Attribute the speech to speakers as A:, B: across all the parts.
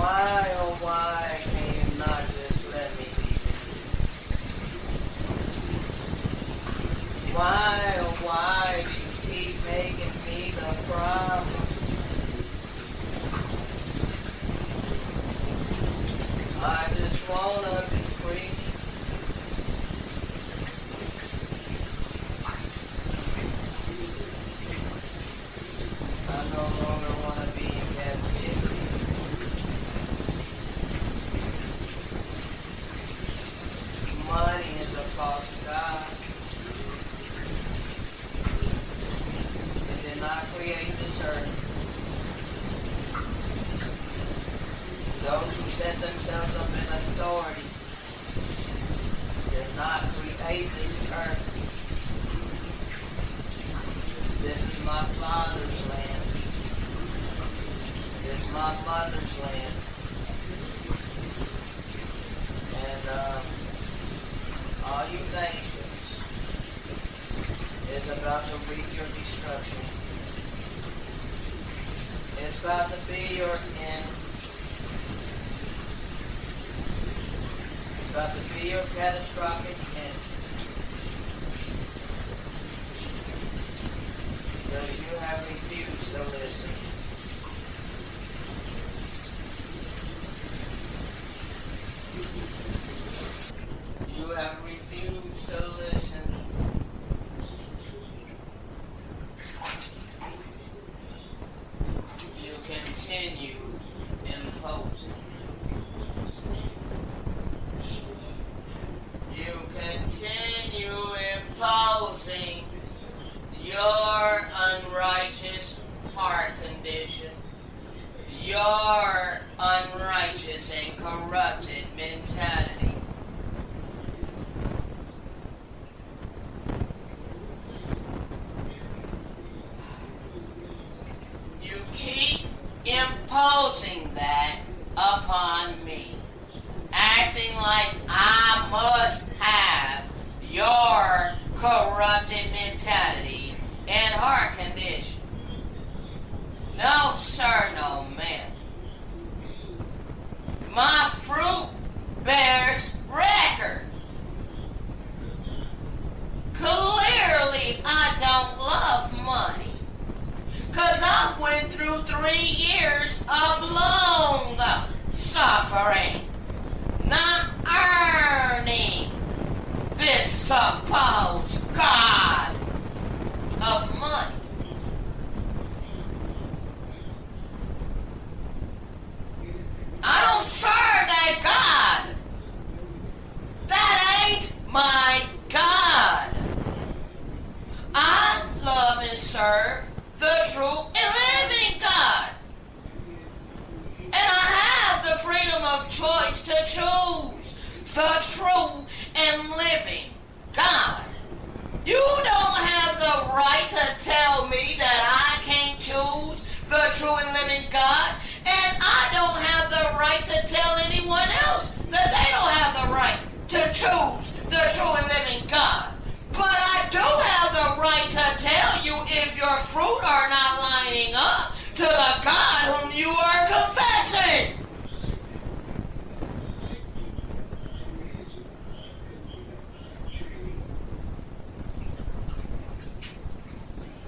A: Why, oh why, can you not just let me be? Why, oh why, do you keep making me the problem? I just wanna be free. I no longer wanna be in captivity. Money is a false god. It did not create this earth. Those who set themselves up in authority did not create this earth. This is my father's land. This is my mother's land. And all you nations is about to reap your destruction. It's about to be your end. It's about to be your catastrophic end. Because you have refused to listen. You have refused to listen. You continue imposing. You continue imposing your unrighteous heart condition, your unrighteous and corrupted mentality. You keep imposing that upon me, acting like I must have your corrupted mentality and heart condition. No, sir, no, ma'am. My fruit bears record. Clearly, I don't love money. Because I went through 3 years of long suffering, not earning this supposed God of money. I don't serve that God. That ain't my God. I love and serve the true and living God. And I have the freedom of choice to choose the true and living God. You don't have the right to tell me that I can't choose the true and living God, and I don't have the right to tell anyone else that they don't have the right to choose the true and living God. But I do have the right to tell you if your fruit are not lining up to the God whom you are confessing.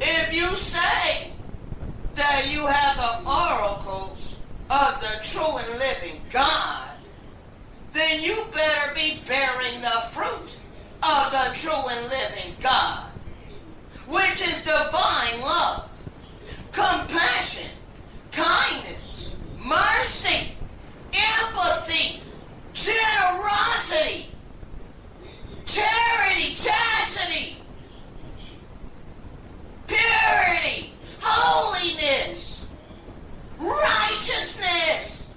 A: If you say that you have the oracles of the true and living God, then you better be bearing the fruit of the true and living God, which is divine love, compassion, kindness, mercy, empathy, generosity, charity, chastity, purity, holiness, righteousness,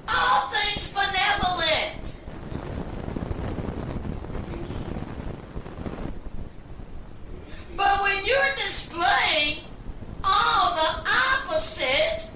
A: all things benevolent. But when you're displaying all the opposite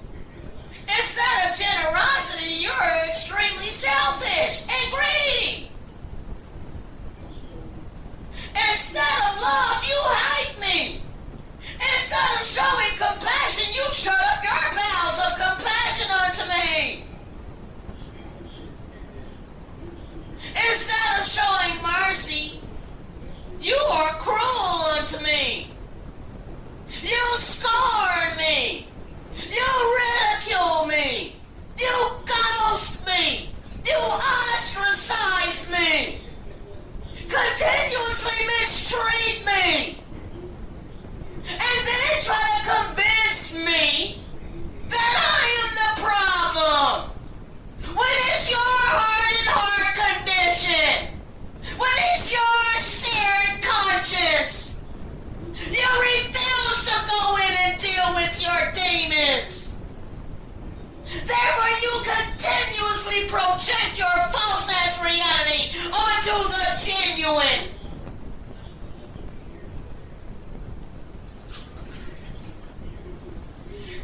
A: constantly project your false-ass reality onto the genuine.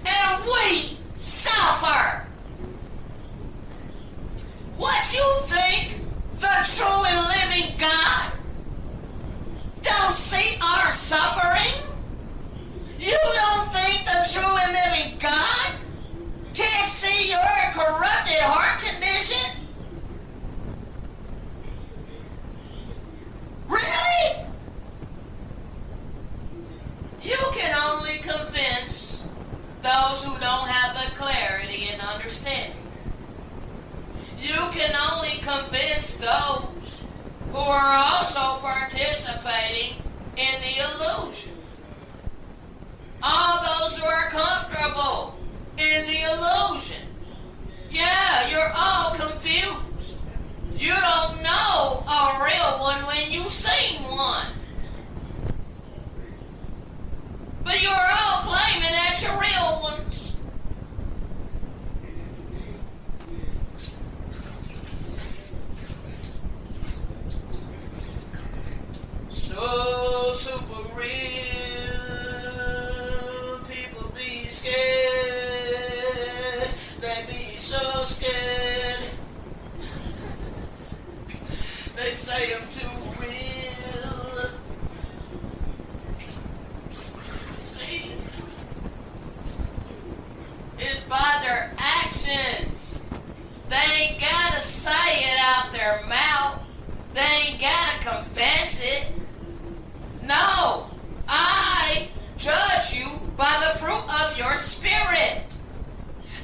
A: And we suffer. What you think the true and living God don't see our suffering? You don't think the true and living God can't see your corrupted heart condition? Really? You can only convince those who don't have the clarity and understanding. You can only convince those who are also participating in the illusion. All those who are comfortable in the illusion. Yeah, you're all confused. You don't know a real one when you seen one. But you're all claiming that you're real ones. So super real. People be scared. They be so scared. They say I'm too real. See? It's by their actions. They ain't gotta say it out their mouth. They ain't gotta confess it. No, I judge you by the fruit of your spirit.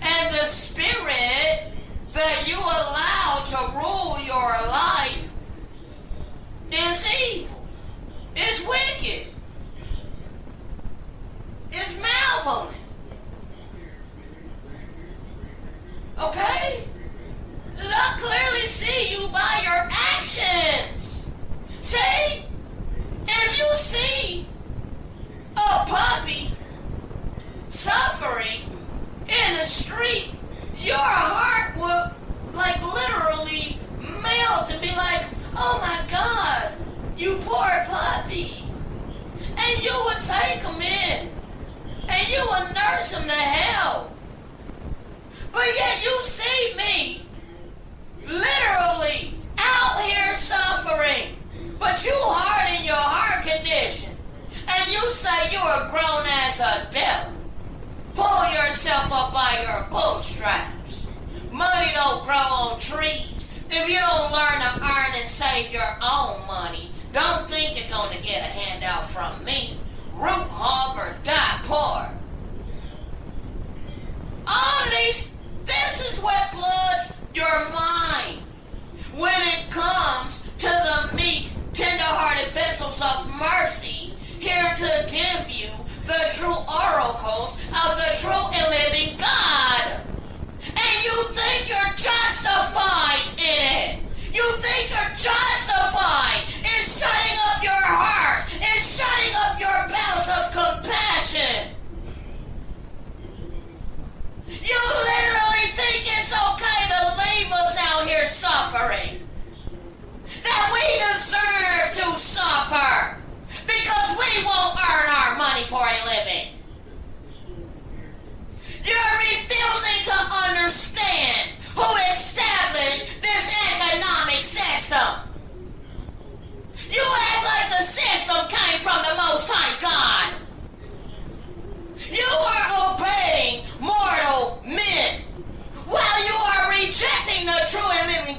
A: And the spirit that you allow to rule your life is evil, is wicked, is malevolent. Okay? I clearly see you by your actions. See? If you see a puppy suffering in the street, your heart will literally melt and be like, oh my God, you poor puppy. And you would take him in and you would nurse him to health. But yet you see me literally out here suffering. But you harden your heart condition. And you say you're a grown-ass adult. Pull yourself up by your bootstraps. Money don't grow on trees. If you don't learn to earn and save your own money, don't think you're going to get a handout from me. Root hog or die poor. All of this is what floods your mind when it comes to the meek, tender-hearted vessels of mercy, here to give you the true oracles of the true and living God. And you think you're justified in it. You think you're justified in shutting up your heart and shutting up your bowels of compassion. You literally think it's okay to leave us out here suffering. That we deserve to suffer because we won't earn our money for a living. You're refusing to understand who established this economic system. You act like the system came from the Most High God. You are obeying mortal men while you are rejecting the true and living